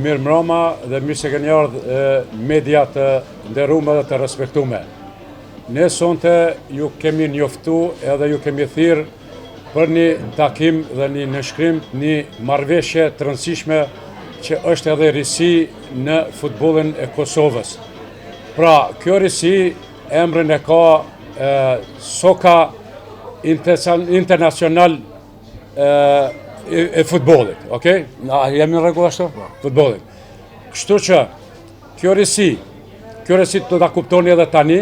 Mirë mbrëma dhe mirë se keni ardhur media të nderuar dhe të respektuar. Ne sonte ju kemi njoftu edhe ju kemi thirrë për një takim dhe një nënshkrim, një marrëveshje të rëndësishme që është edhe risi në futbollin e Kosovës. Pra, kjo risi emrin e ka Soka Internacional e futbollit, okay? Jemi në rregull ashtu? Futbollit. Kështu që kjo risi do ta kuptoni edhe tani,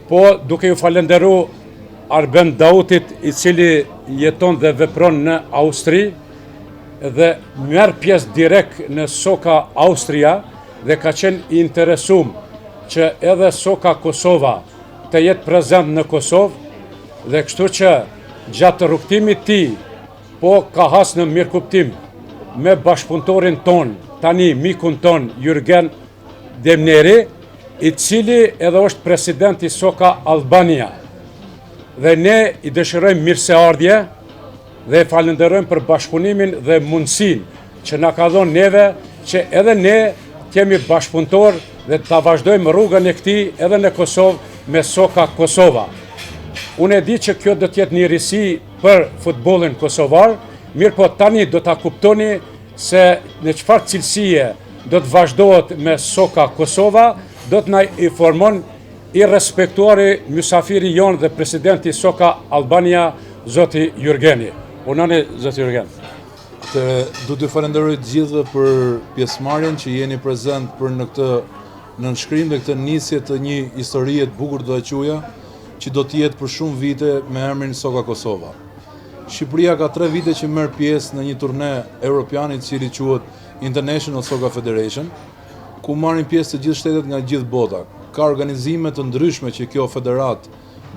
po duke ju falenderu Arben Dautit, i cili jeton dhe vepron në Austri dhe merr pjesë direkt në Soka Austria dhe ka qenë i interesuar që edhe Soka Kosova të jetë prezent në Kosovë dhe kështu që gjatë rrugtimit të tij po ka has në mirëkuptim me bashkëpunëtorin ton, tani mikun ton Jurgen Demneri, i cili edhe është presidenti Soka Albania. Dhe ne i dëshirojmë mirëseardhje dhe falenderojmë për bashkëpunimin dhe mundësinë që na ka dhënë neve që edhe ne kemi bashkëpunëtor dhe ta vazhdojmë rrugën e këtij edhe në Kosovë me Soka Kosova. Unë e di që kjo do të jetë një risi për futbollin kosovar, mirë po tani do ta kuptoni se në çfarë cilësie do të vazhdohet me Soka Kosova, do të na informon i respektuari mysafiri jon dhe presidenti Soka Albania, zoti Jurgeni. Unani, zoti Jurgen. Du të falenderoj të gjithëve për pjesëmarrjen që jeni prezent për në këtë nënshkrim dhe këtë nisje të një historie të bukur do e quaja, që do të jetë për shumë vite me emrin Soka Kosova. Shqipëria ka 3 vite që merr pjesë në një turne europian i cili quhet International Soccer Federation, ku marrin pjesë të gjithë shtetet nga gjithë bota. Ka organizime të ndryshme që kjo federat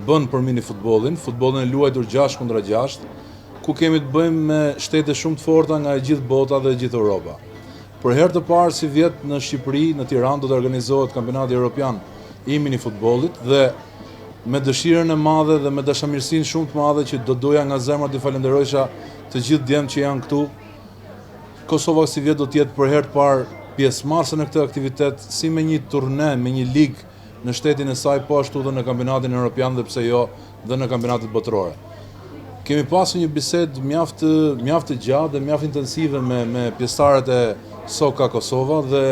bën për mini futbollin e luajtur 6-6, ku kemi të bëjmë me shtete shumë të forta nga gjithë bota dhe gjithë Europa. Për herë të parë si vjet në Shqipëri, në Tiranë do të organizohet kampionati evropian i mini futbollit dhe me dëshirën e madhe dhe me dashamirësinë shumë të madhe që do doja nga zemra të falenderojsha të gjithë djemt që janë këtu. Kosova si vjet do të jetë për herë të parë pjesëmarrëse në këtë aktivitet, si me një turne, me një ligë në shtetin e saj, po ashtu dhe në kampionatin evropian dhe pse jo dhe në kampionatet botërore. Kemi pasur një bisedë mjaft të gjatë dhe mjaft intensive me pjesëtarët e Soka Kosova dhe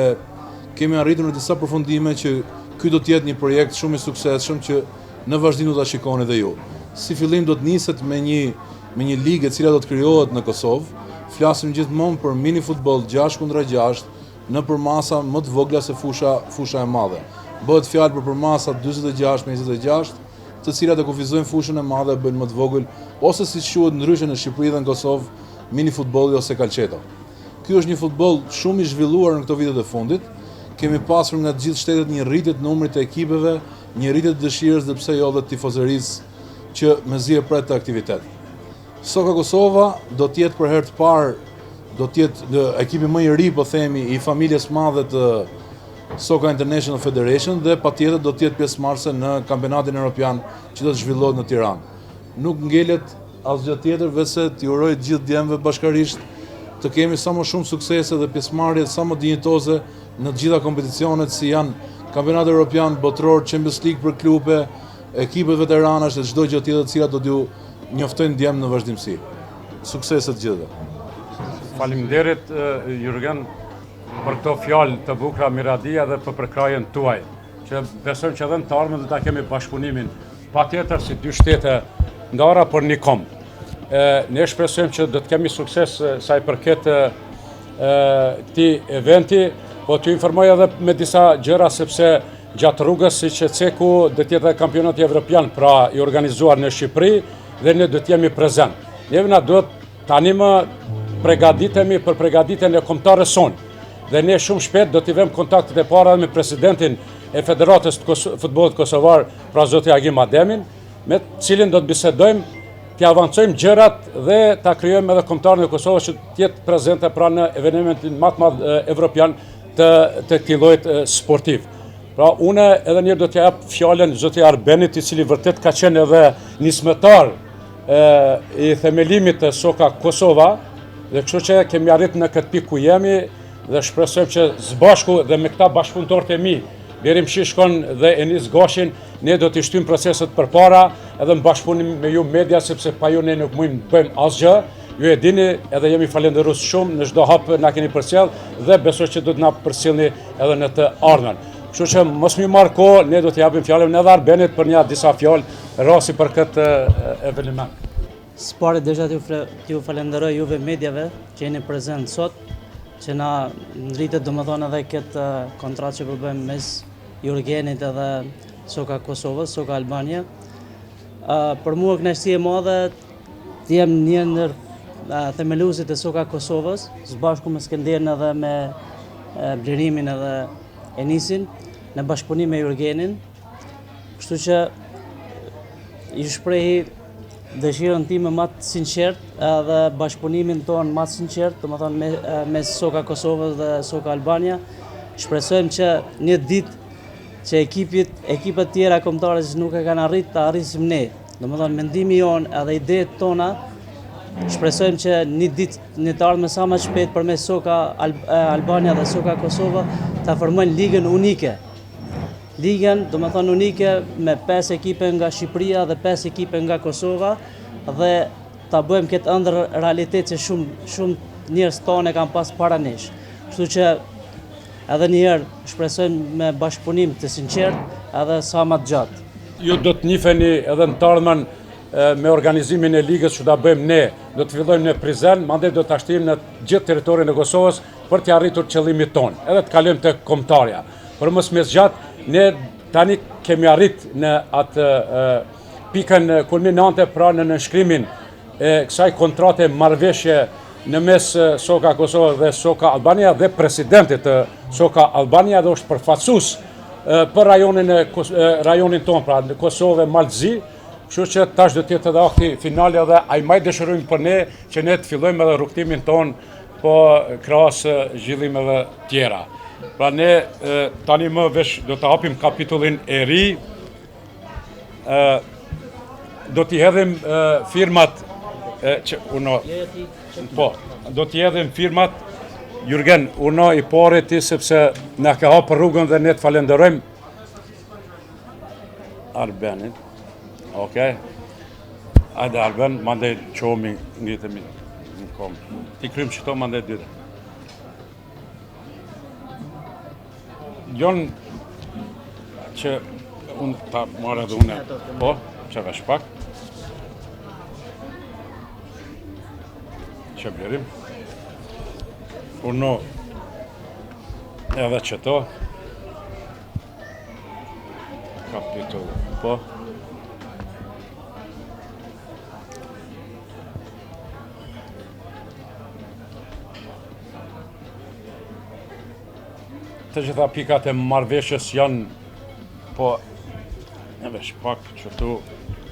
kemi arritur në disa përfundime që ky do të jetë një projekt shumë i suksesshëm që në vazhdim do ta shikoni dhe ju. Si fillim do të niset me një ligë e cila do të krijohet në Kosovë. Flasim gjithmonë për mini futboll 6-6 në përmasa më të vogla se fusha e madhe. Bëhet fjalë për përmasa 46-26, të cilat e kufizojnë fushën e madhe e bëjnë më të vogël, ose si quhet ndryshe në Shqipëri dhe në Kosovë, mini futbolli ose calceto. Ky është një futboll shumë i zhvilluar në këto vitet e fundit. Kemi pasur nga të gjithë shtetet një rritje të numrit të ekipeve, një rritje të dëshirës dhe pse jo dhe të tifozërisë që mezi e pret të aktivitet. Soka Kosova do të jetë për herë të parë, do të jetë ekipi më i ri, po themi, i familjes madhe të Soka International Federation dhe patjetër do të jetë pjesëmarrëse në kampionatin evropian që do të zhvillohet në Tiranë. Nuk ngelet asgjë tjetër veçse t'i uroj të gjithë djemve bashkarisht të kemi sa më shumë suksese dhe pjesëmarrje sa më dinjitoze në të gjitha kompeticionet si janë kampionati evropian, botëror, Champions League për klube, ekipet veteranash dhe çdo gjë tjetër të cilat do t'ju njoftojnë djem në vazhdimsi. Suksese të gjithëve. Faleminderit Jurgen për këto fjalë të bukura miradia dhe për përkrajen tuaj, që besojmë që edhe në të ardhmen do ta kemi bashkëpunimin patjetër si dy shtete ndara për një kom. Ne shpresojmë që do të kemi sukses sa i përket këtij eventi, po t'ju informoj edhe me disa gjëra sepse gjatë rrugës siç e ceku do të jetë kampionati evropian, pra i organizuar në Shqipëri dhe ne do të jemi prezent. Ne na duhet tani më përgatitemi për përgatitjen e kombëtarës sonë. Dhe ne shumë shpejt do t'i vëmë kontaktet e para me presidentin e Federatës të Futbollit Kosovar, pra zoti Agim Ademin, me cilin do të bisedojmë, t'i avancojmë gjërat dhe t'a krijojmë edhe kombëtarën e Kosovës që të jetë prezente pra në evenimentin më të madh evropian të këtij lloji sportiv. Pra unë edhe një do t'ja jap fjalën zoti Arbenit, i cili vërtet ka qenë edhe nismëtar i themelimit të Soka Kosova, Dhe kështu që kemi arrit në këtë pikë ku jemi dhe shpresojmë që zbashku dhe me këta bashkëpunëtorët e mi, Berim Shishkon dhe Enis Gashin, ne do t'i shtyjmë proceset përpara edhe në bashkëpunim me ju media, sepse pa ju ne nuk mujmë të bëjmë asgjë. Ju e dini edhe jemi falenderues shumë në çdo hap na keni përcjell dhe besoj që do të na përcjellni edhe në të ardhmen. Kështu që mos më marr kohë, ne do të japim fjalën edhe Arbenit për një disa fjalë rasti për këtë eveniment. Spare desha t'ju falenderoj juve mediave që jeni prezent sot, që na ngritet domethënë edhe këtë kontratë që bëjmë mes Jurgenit edhe Soka Kosovës, Soka Albania. Për mua kënaqësi e madhe të jem një ndër themeluesit e Soka Kosovës, së bashku me Skenderin edhe me Blerimin edhe Enisin, në bashkëpunim me Jurgenin. Kështu që ju shprehi dëshirën time më të sinqert edhe bashkëpunimin tonë më të sinqert, domethënë mes Soka Kosovës dhe Soka Albania. Shpresojmë që një ditë që ekipet tjera kombëtare që nuk e kanë arritë ta arrisim ne. Domethënë mendimi jon edhe idetë tona, shpresojmë që një ditë në të ardhmen sa më shpejt përmes Soka Albania dhe Soka Kosova ta formojnë ligën unike. Ligën, domethënë unike, me 5 ekipe nga Shqipëria dhe 5 ekipe nga Kosova dhe ta bëjmë këtë ëndër realitet që shumë njerëz tonë kanë pas para nesh. Kështu që edhe një herë shpresojmë me bashkëpunim të sinqert edhe sa më të gjatë. Ju do të njiheni edhe në të ardhmen me organizimin e ligës që ta bëjmë ne. Do të fillojmë në Prizren, mandej do ta shtojmë në gjithë territorin e Kosovës për të arritur qëllimin ton, edhe të kalojmë tek kombëtarja. Por mos më zgjat, ne tani kemi arrit në atë pikën kulminante, pra në nënshkrimin e kësaj kontrate marrëveshje në mes Soka Kosova dhe Soka Albania dhe presidentit të Soka Albania dhe është përfaqësues për rajonin ton, pra në Kosovë e Malzi. Kështu që tash do të jetë edhe akti finale dhe ai më dëshirojmë për ne që ne të fillojmë edhe rrugtimin ton po krahas zhvillimeve tjera. Pra ne tani më vesh do të hapim kapitullin e ri, do t'i hedhim firmat që uno po, do t'i hedhim firmat Jurgen, uno i pari ti sepse na ka hapur rrugën dhe ne të falenderojmë Arbenin. Okej. Ajde Arben, mandej qomi ngritemi në kom. Ti krym qëto mandej dyre. Jon që unë ta marrë edhe une, po, që vesh pak. Që Blerim. Uno edhe qëto. Kapitull, po. Të gjitha pikat e marrëveshjes janë, po, e vesh pak që tu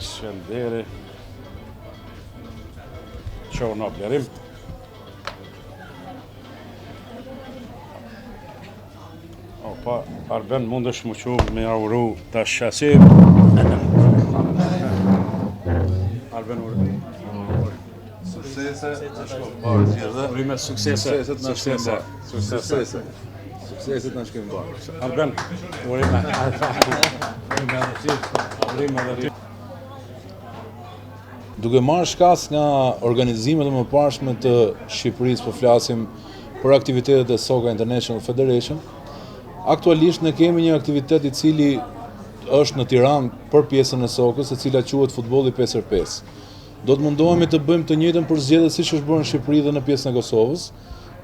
Skenderi, që uno Blerim. Opa, Arben mundesh më që me auru të shasim. Arben ure. Suksese, në shkollë barë gjithë. Urime suksese. Suksese. Sukseset në shkojmë barë. Arben, urime. Urime dhe ti. Duke marrë shkas nga organizimet e mëparshme të Shqipërisë, po flasim për aktivitetet e Soka International Federation, aktualisht ne kemi një aktivitet i cili është në Tiranë për pjesën e Sokës, e cila quhet futbolli 5x5. Do të mundohemi të bëjmë të njëjtën përzgjedhje siç është bërë në Shqipëri dhe në pjesën e Kosovës,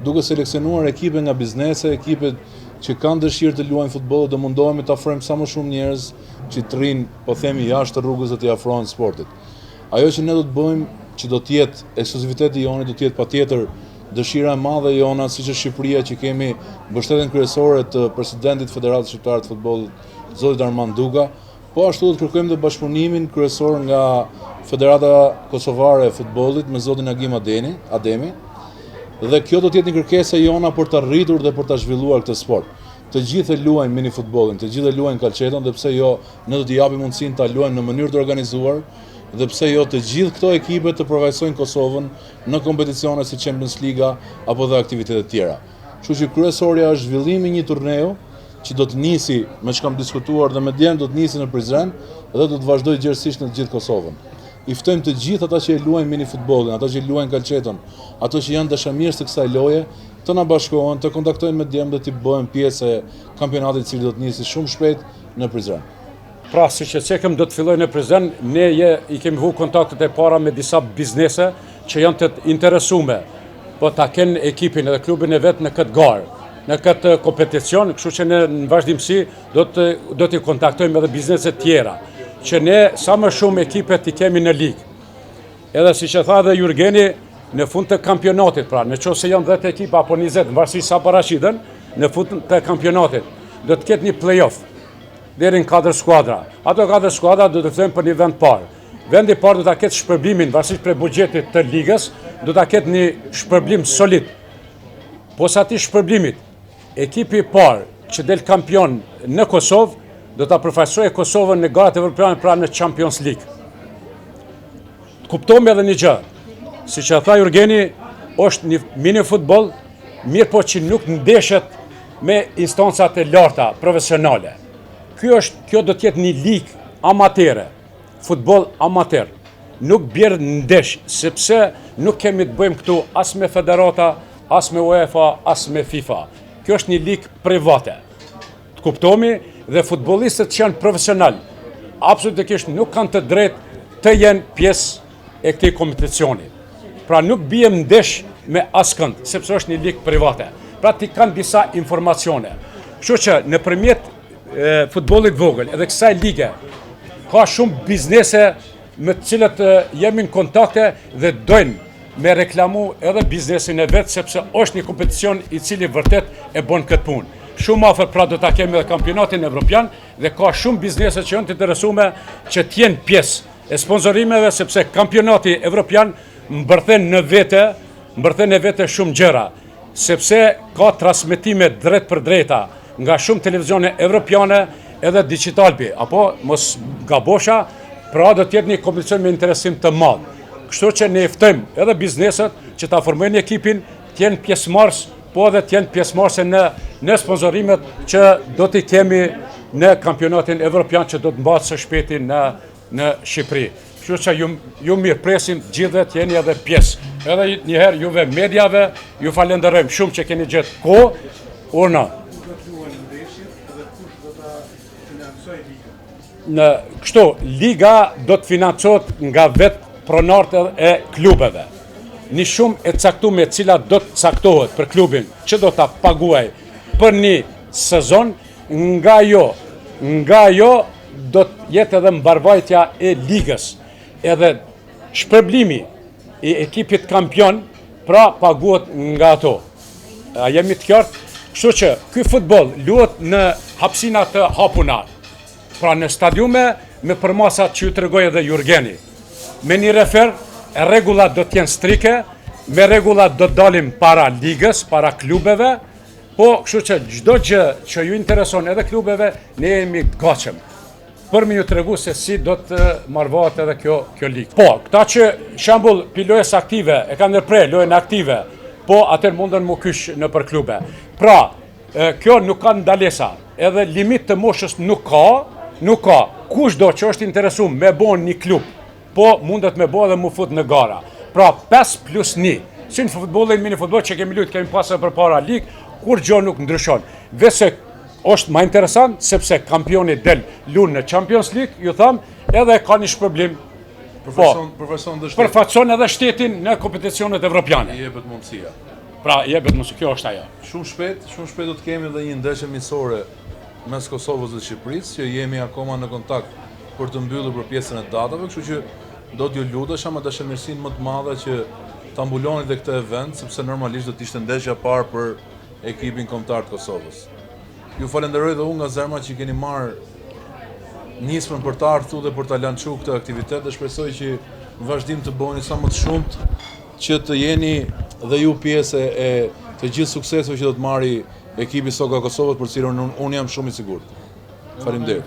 duke seleksionuar ekipe nga biznese, ekipe që kanë dëshirë të luajnë futboll, do mundohemi të afrojmë sa më shumë njerëz që të rrinë, po themi, jashtë rrugës dhe të afrohen sportit. Ajo që ne do të bëjmë, që do të jetë ekskluziviteti joni, do të jetë patjetër dëshira e madhe jona, siç është Shqipëria, që kemi mbështetjen kryesore të presidentit Federatës Shqiptare të Futbollit, zotit Armand Duga, po ashtu do të kërkojmë dhe bashkëpunimin kryesor nga Federata Kosovare e Futbollit me zotin Agim Ademi, dhe kjo do të jetë një kërkesë e jona për të rritur dhe për të zhvilluar këtë sport. Të gjithë luajnë mini futbollin, të gjithë luajnë kalçetën, dhe pse jo, ne do t'i japim mundësinë ta luajnë në mënyrë të organizuar, dhe pse jo të gjithë këto ekipe të përvajsojnë Kosovën në kompeticione si Champions Liga apo dhe aktivitetet tjera. Kështu që kryesorja është zhvillimi një turneu që do të nisi, me që kam diskutuar dhe me djemë do të nisi në Prizren dhe do të vazhdoj gjerësisht në të gjithë Kosovën. I ftojmë të gjithë ata që e luajnë mini futbollin, ata që luajnë kalqeton, ato që janë dashamirës të kësaj loje, të na bashkohen, të kontaktojnë me djemë dhe të bëhen pjesë e kampionatit cili do të nisi shumë shpejt në Prizren. Pra, si që cekëm do të filloj në Prizren, ne i kemi vu kontaktet e para me disa biznese që janë të interesume, po ta kenë ekipin edhe klubin e vetë në këtë garë, në këtë kompeticion, kështu që ne në vazhdimsi do t'i kontaktojmë edhe bizneset tjera, që ne sa më shumë ekipet i kemi në ligë. Edhe si që tha dhe Jurgeni, në fund të kampionatit, pra, në qoftë se janë 10 ekipa apo 20, në varësi sa parashiten, në fund të kampionatit, do të ketë një play-off, deri në 4 skuadra. Ato 4 skuadra do të ftojnë për një vend parë. Vendi parë do ta ketë shpërblimin, varësisht prej buxhetit të ligës, do ta ketë një shpërblim solid. Posa atij shpërblimit, ekipi i parë që del kampion në Kosovë do ta përfaqësojë Kosovën në garat evropiane, pra në Champions League. Kuptojmë edhe një gjë, si që tha Jurgeni, është një mini futboll, mirë po që nuk ndeshet me instancat e larta profesionale. Kjo do të jetë një ligë amatere, futboll amater. Nuk bjerë ndesh, sepse nuk kemi të bëjmë këtu as me federata, as me UEFA, as me FIFA. Kjo është një ligë private. Të kuptomi, dhe futbollistët që janë profesional, absolutisht nuk kanë të drejtë të jenë pjesë e këtij kompeticioni. Pra nuk bijem ndesh me askënd, sepse është një ligë private. Pra ti kanë disa informacione. Kështu që nëpërmjet futbollit vogël edhe kësaj lige ka shumë biznese me të cilët jemi në kontakte dhe dojnë me reklamu edhe biznesin e vetë, sepse është një kompeticion i cili vërtet e bën këtë punë. Shumë afër pra do ta kemi edhe kampionatin evropian dhe ka shumë biznese që janë të interesuar që të jenë pjesë e sponsorimeve, sepse kampionati evropian mbërthen në vete shumë gjëra, sepse ka transmetime drejt për drejta nga shumë televizione evropiane edhe digitalbi, apo mos gabosha, pra do të jetë një kompeticion me interesim të madh. Kështu që ne ftojmë edhe bizneset që ta formojnë ekipin, të jenë pjesëmarrës, po edhe të jenë pjesëmarrëse në sponsorimet që do t'i kemi në kampionatin evropian që do të mbahet së shpejti në Shqipëri. Kështu që ju mirë presim gjithë të jeni edhe pjesë. Edhe njëherë juve mediave, ju falenderojmë shumë që keni gjetë kohë, urna. Në kështu, liga do të financohet nga vetë pronarët e klubeve. Një shumë e caktuar e cila do të caktohet për klubin që do ta paguaj për një sezon, nga jo do të jetë edhe mbarvajtja e ligës, edhe shpërblimi i ekipit kampion, pra paguhet nga ato. A jemi të qartë? Kështu që ky futboll luhet në hapësina të hapuna, pra në stadiume me përmasat që ju tregoi edhe Jurgeni. Me një refer, rregullat do të jenë strike, me rregullat do të dalim para ligës, para klubeve, po kështu që çdo gjë që ju intereson edhe klubeve, ne jemi të gatshëm për më ju tregu se si do të marrëvahet edhe kjo ligë. Po, këta që shembull pilojës aktive, e kanë ndërprer lojën aktive, po atër mundën mu kysh në për klube. Pra, kjo nuk ka ndalesa, edhe limit të moshës nuk ka. Kush do që është interesuar me bon një klub, po mundet me bo dhe mu fut në gara. Pra 5+1, si në futbollin, mini futboll që kemi luajtur, kemi pasur përpara ligë, kur gjë nuk ndryshon. Vese është më interesant, sepse kampioni del luan në Champions League, ju tham, edhe ka një shpërblim. Përfaqëson edhe shtetin në kompeticionet evropiane. I jepet mundësia. Pra, jepet mundësia, kjo është ajo. Shumë shpejt do të kemi edhe një ndeshje miqësore mes Kosovës dhe Shqipërisë, që jemi akoma në kontakt për të mbyllur për pjesën e datave, kështu që do t'ju lutesha me dashamirësinë më të madhe që ta mbuloni dhe këtë event, sepse normalisht do të ishte ndeshja parë për ekipin kombëtar të Kosovës. Ju falenderoj dhe unë nga zemra që keni marrë nismën për të ardhur dhe për ta lançuar këtë aktivitet, dhe shpresoj që në vazhdim të bëheni sa më të shumt që të jeni dhe ju pjesë e të gjithë sukseseve që do të marrë ekipi Soka Kosovës, për cilën unë jam shumë i sigurt. Faleminderit.